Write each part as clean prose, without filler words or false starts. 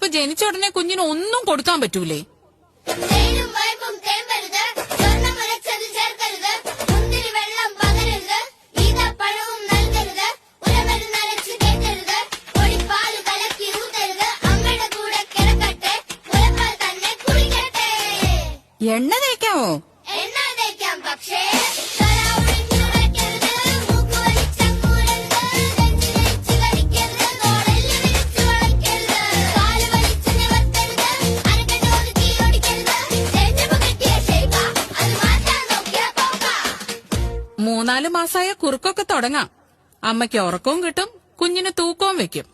അപ്പൊ ജനിച്ച ഉടനെ കുഞ്ഞിന് ഒന്നും കൊടുക്കാൻ പറ്റൂലേ? എണ്ണ തേക്കാമോ? പക്ഷേ മൂന്നാല് മാസായ കുറുക്കൊക്കെ തുടങ്ങാം. അമ്മയ്ക്ക് ഉറക്കവും കിട്ടും, കുഞ്ഞിന് തൂക്കവും വെക്കും.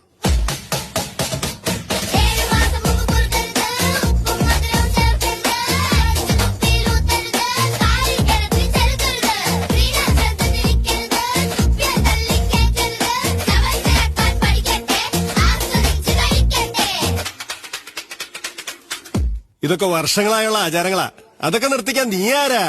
ഇതൊക്കെ വർഷങ്ങളായുള്ള ആചാരങ്ങളാ. അതൊക്കെ നിർത്തിക്കാൻ നീ ആരാ?